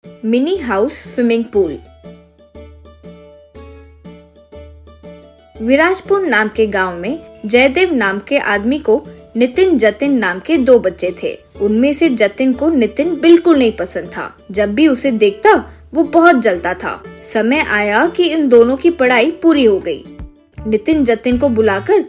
Mini house swimming pool. Virajpur नाम के गांव में जयदेव नाम के आदमी को नितिन जतिन नाम के 2 बच्चे थे। उनमें से जतिन को नितिन बिल्कुल नहीं पसंद था। जब भी उसे देखता वो बहुत जलता था। समय आया कि इन दोनों की पढ़ाई पूरी हो गई। नितिन जतिन को बुलाकर,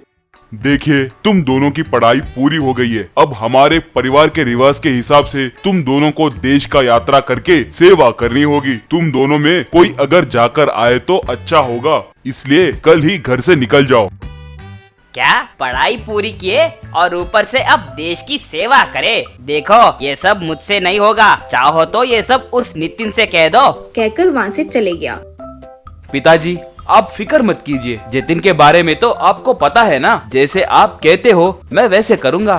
देखिए, तुम दोनों की पढ़ाई पूरी हो गई है। अब हमारे परिवार के रिवाज के हिसाब से तुम दोनों को देश का यात्रा करके सेवा करनी होगी। तुम दोनों में कोई अगर जाकर आए तो अच्छा होगा, इसलिए कल ही घर से निकल जाओ। क्या पढ़ाई पूरी किए और ऊपर से अब देश की सेवा करे? देखो, ये सब मुझसे नहीं होगा। चाहो तो ये सब उस नितिन से कह दो। कहकर वहाँ से चले गया। पिताजी, आप फिक्र मत कीजिए। जतिन के बारे में तो आपको पता है ना। जैसे आप कहते हो मैं वैसे करूँगा।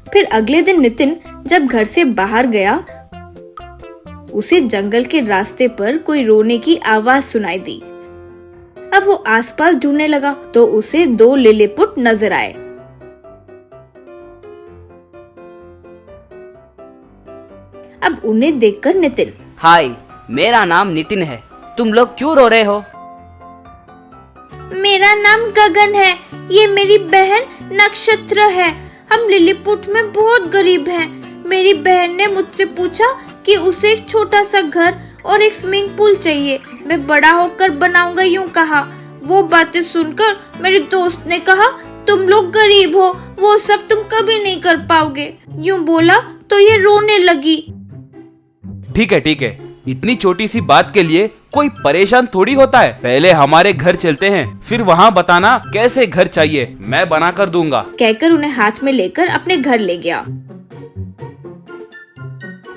फिर अगले दिन नितिन जब घर से बाहर गया, उसे जंगल के रास्ते पर कोई रोने की आवाज सुनाई दी। अब वो आसपास ढूंढने लगा तो उसे 2 लिलीपुट नजर आए। अब उन्हें देखकर नितिन, हाय, मेरा नाम नितिन है। तुम लोग क्यों रो रहे हो? मेरा नाम गगन है। ये मेरी बहन नक्षत्र है। हम लिलीपुट में बहुत गरीब हैं। मेरी बहन ने मुझसे पूछा कि उसे एक छोटा सा घर और एक स्विमिंग पूल चाहिए। मैं बड़ा होकर बनाऊंगा, यूं कहा। वो बातें सुनकर मेरे दोस्त ने कहा, तुम लोग गरीब हो, वो सब तुम कभी नहीं कर पाओगे। यूं बोला तो ये रोने लगी। ठीक है, इतनी छोटी सी बात के लिए कोई परेशान थोड़ी होता है। पहले हमारे घर चलते हैं, फिर वहाँ बताना कैसे घर चाहिए, मैं बना कर दूंगा। कहकर उन्हें हाथ में लेकर अपने घर ले गया।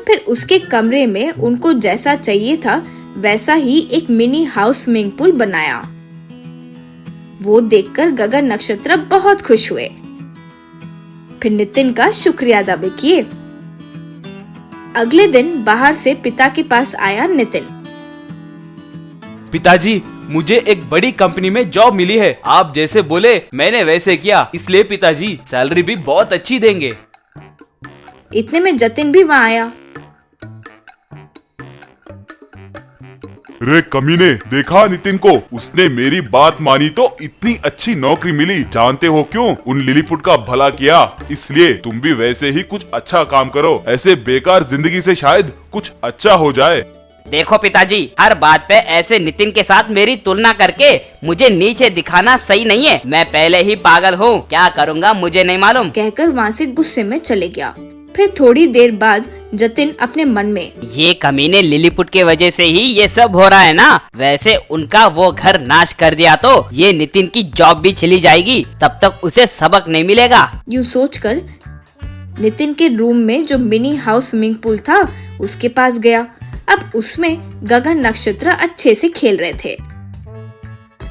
फिर उसके कमरे में उनको जैसा चाहिए था वैसा ही एक मिनी हाउस स्विमिंग पूल बनाया। वो देखकर गगन नक्षत्र बहुत खुश हुए। फिर नितिन का शुक्रिया अदा भी किए। अगले दिन बाहर से पिता के पास आया नितिन। पिताजी, मुझे एक बड़ी कंपनी में जॉब मिली है। आप जैसे बोले मैंने वैसे किया, इसलिए पिताजी सैलरी भी बहुत अच्छी देंगे। इतने में जतिन भी वहाँ आया। रे कमीने, देखा नितिन को? उसने मेरी बात मानी तो इतनी अच्छी नौकरी मिली। जानते हो क्यों? उन लिलीपुट का भला किया। इसलिए तुम भी वैसे ही कुछ अच्छा काम करो। ऐसे बेकार जिंदगी से शायद कुछ अच्छा हो जाए। देखो पिताजी, हर बात पे ऐसे नितिन के साथ मेरी तुलना करके मुझे नीचे दिखाना सही नहीं है। मैं पहले ही पागल हूँ, क्या करूँगा मुझे नहीं मालूम। कहकर वहाँ से गुस्से में चले गया। फिर थोड़ी देर बाद जतिन अपने मन में, ये कमीने लिलीपुट के वजह से ही ये सब हो रहा है ना। वैसे उनका वो घर नाश कर दिया तो ये नितिन की जॉब भी चली जाएगी, तब तक उसे सबक नहीं मिलेगा। यूँ सोचकर नितिन के रूम में जो मिनी हाउस स्विमिंग पूल था उसके पास गया। अब उसमें गगन नक्षत्र अच्छे से खेल रहे थे।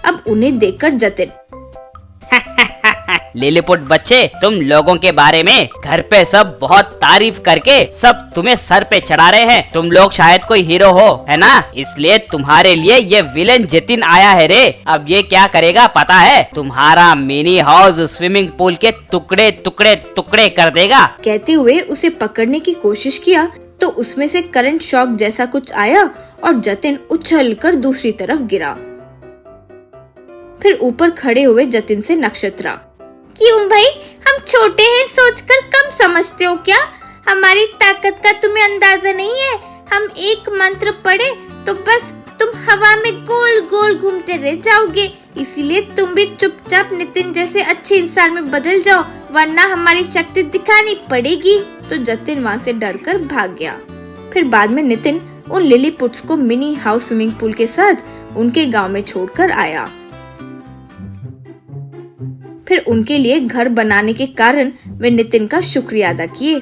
अब उन्हें देखकर जतिन, लिलीपुट बच्चे, तुम लोगों के बारे में घर पे सब बहुत तारीफ करके सब तुम्हें सर पे चढ़ा रहे हैं। तुम लोग शायद कोई हीरो हो, है ना? इसलिए तुम्हारे लिए ये विलेन जतिन आया है रे। अब ये क्या करेगा पता है? तुम्हारा मिनी हाउस स्विमिंग पूल के टुकड़े टुकड़े टुकड़े कर देगा। कहते हुए उसे पकड़ने की कोशिश किया तो उसमें से करंट शॉक जैसा कुछ आया और जतिन उछलकर दूसरी तरफ गिरा। फिर ऊपर खड़े हुए जतिन से नक्षत्र, क्यों भाई, हम छोटे हैं सोचकर कम समझते हो क्या? हमारी ताकत का तुम्हें अंदाजा नहीं है। हम एक मंत्र पढ़े तो बस तुम हवा में गोल गोल घूमते रह जाओगे। इसीलिए तुम भी चुपचाप नितिन जैसे अच्छे इंसान में बदल जाओ, वरना हमारी शक्ति दिखानी पड़ेगी। तो जतिन वहाँ से डरकर भाग गया। फिर बाद में नितिन उन लिलीपुट्स को मिनी हाउस स्विमिंग पूल के साथ उनके गांव में छोड़कर आया। फिर उनके लिए घर बनाने के कारण वे नितिन का शुक्रिया अदा किए।